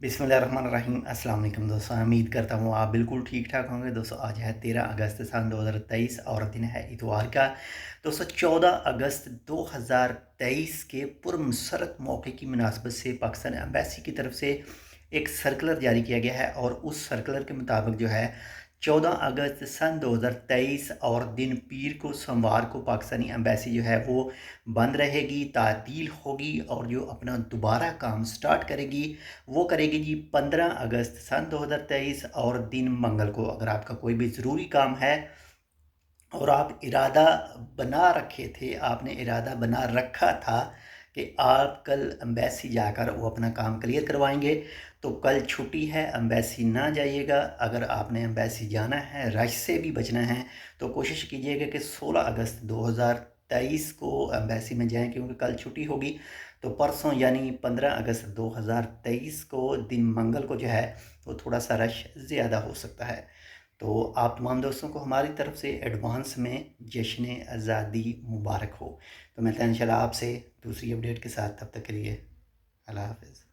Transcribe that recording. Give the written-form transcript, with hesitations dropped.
बिस्मिल्लाहिर्रहमानिर्रहीम। अस्सलाम वालेकुम दोस्तों, उम्मीद करता हूँ आप बिल्कुल ठीक ठाक होंगे। दोस्तों आज है 13 अगस्त सन 2023 और दिन है इतवार का। दोस्तों 14 अगस्त 2023 के पुरमसरत मौके की मुनासबत से पाकिस्तान एम्बेसी की तरफ से एक सर्कुलर जारी किया गया है और उस सर्कुलर के मुताबिक जो है 14 अगस्त सन 2023 और दिन पीर को सोमवार को पाकिस्तानी एम्बेसी जो है वो बंद रहेगी, तातील होगी और जो अपना दोबारा काम स्टार्ट करेगी वो करेगी जी 15 अगस्त सन 2023 और दिन मंगल को। अगर आपका कोई भी ज़रूरी काम है और आप इरादा बना रखे थे, आपने इरादा बना रखा था कि आप कल एम्बेसी जाकर वो अपना काम क्लियर करवाएंगे, तो कल छुट्टी है, एम्बेसी ना जाइएगा। अगर आपने एम्बेसी जाना है, रश से भी बचना है, तो कोशिश कीजिएगा कि 16 अगस्त 2023 को एम्बेसी में जाएं, क्योंकि कल छुट्टी होगी। तो परसों यानी 15 अगस्त 2023 को दिन मंगल को जो है वो थोड़ा सा रश ज़्यादा हो सकता है। तो आप तमाम दोस्तों को हमारी तरफ से एडवांस में जश्न आज़ादी मुबारक हो। तो मिलते हैं इंशाल्लाह आपसे दूसरी अपडेट के साथ, तब तक के लिए अल्लाह हाफ़िज़।